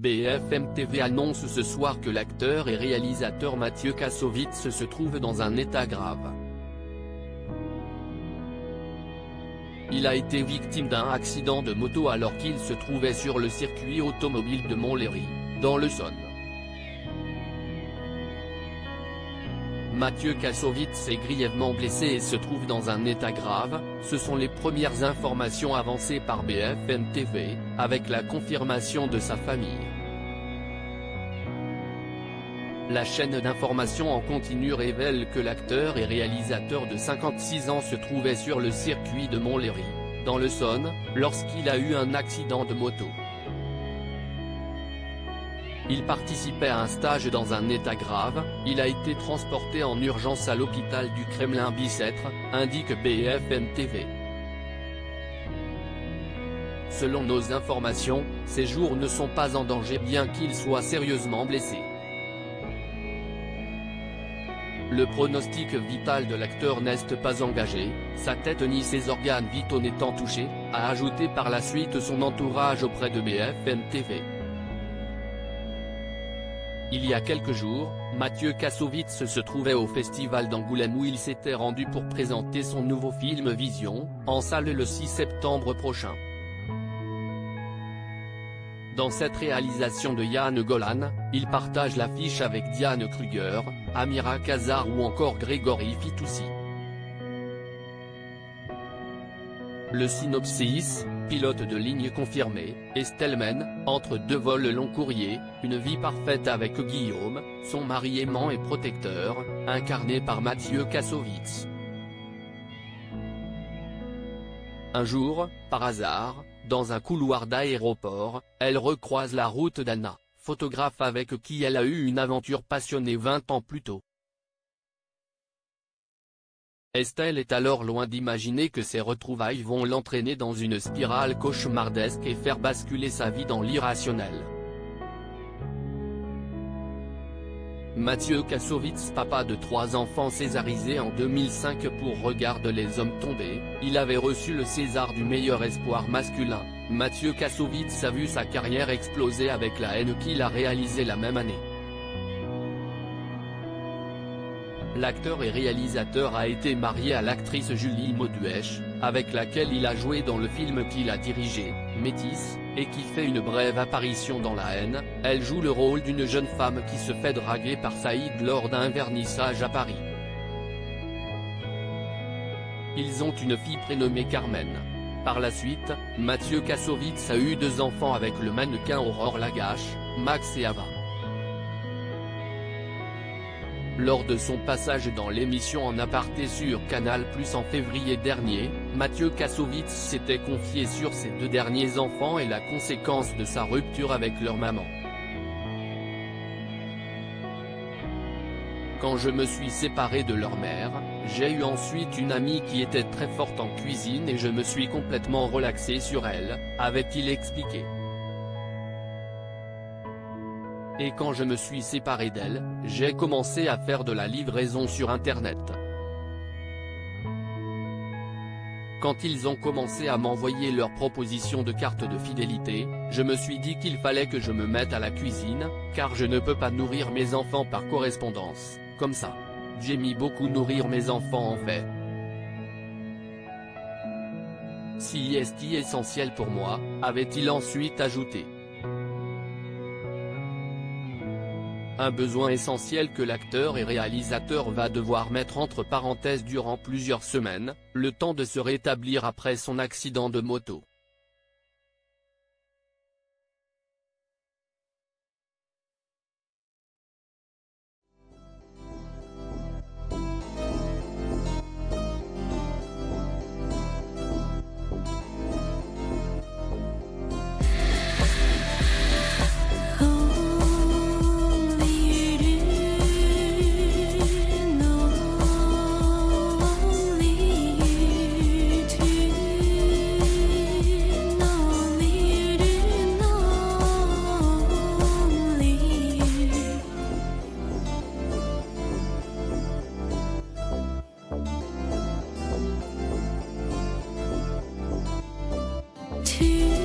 BFM TV annonce ce soir que l'acteur et réalisateur Mathieu Kassovitz se trouve dans un état grave. Il a été victime d'un accident de moto alors qu'il se trouvait sur le circuit automobile de Montlhéry, dans l'Essonne. Mathieu Kassovitz est grièvement blessé et se trouve dans un état grave, ce sont les premières informations avancées par BFM TV, avec la confirmation de sa famille. La chaîne d'information en continu révèle que l'acteur et réalisateur de 56 ans se trouvait sur le circuit de Montlhéry, dans l'Essonne, lorsqu'il a eu un accident de moto. Il participait à un stage dans un état grave, il a été transporté en urgence à l'hôpital du Kremlin-Bicêtre, indique BFM TV. Selon nos informations, ses jours ne sont pas en danger bien qu'il soit sérieusement blessé. Le pronostic vital de l'acteur n'est pas engagé, sa tête ni ses organes vitaux n'étant touchés, a ajouté par la suite son entourage auprès de BFM TV. Il y a quelques jours, Mathieu Kassovitz se trouvait au festival d'Angoulême où il s'était rendu pour présenter son nouveau film Vision, en salle le 6 septembre prochain. Dans cette réalisation de Yann Golan, il partage l'affiche avec Diane Kruger, Amira Khazar ou encore Grégory Fitoussi. Le synopsis, pilote de ligne confirmé, Estelle mène, entre deux vols long courrier, une vie parfaite avec Guillaume, son mari aimant et protecteur, incarné par Mathieu Kassovitz. Un jour, par hasard, dans un couloir d'aéroport, elle recroise la route d'Anna, photographe avec qui elle a eu une aventure passionnée 20 ans plus tôt. Estelle est alors loin d'imaginer que ces retrouvailles vont l'entraîner dans une spirale cauchemardesque et faire basculer sa vie dans l'irrationnel. Mathieu Kassovitz, papa de 3 enfants césarisés en 2005 pour Regarde les hommes tombés, il avait reçu le César du meilleur espoir masculin. Mathieu Kassovitz a vu sa carrière exploser avec La haine qu'il a réalisée la même année. L'acteur et réalisateur a été marié à l'actrice Julie Mauduèche, avec laquelle il a joué dans le film qu'il a dirigé, Métis, et qui fait une brève apparition dans La haine. Elle joue le rôle d'une jeune femme qui se fait draguer par Saïd lors d'un vernissage à Paris. Ils ont une fille prénommée Carmen. Par la suite, Mathieu Kassovitz a eu 2 enfants avec le mannequin Aurore Lagache, Max et Ava. Lors de son passage dans l'émission En aparté sur Canal+ en février dernier, Mathieu Kassovitz s'était confié sur ses 2 derniers enfants et la conséquence de sa rupture avec leur maman. Quand je me suis séparé de leur mère, j'ai eu ensuite une amie qui était très forte en cuisine et je me suis complètement relaxé sur elle, avait-il expliqué. Et quand je me suis séparé d'elle, j'ai commencé à faire de la livraison sur Internet. Quand ils ont commencé à m'envoyer leurs propositions de carte de fidélité, je me suis dit qu'il fallait que je me mette à la cuisine, car je ne peux pas nourrir mes enfants par correspondance, comme ça. J'ai mis beaucoup nourrir mes enfants en fait. Si est essentiel pour moi, avait-il ensuite ajouté. Un besoin essentiel que l'acteur et réalisateur va devoir mettre entre parenthèses durant plusieurs semaines, le temps de se rétablir après son accident de moto. To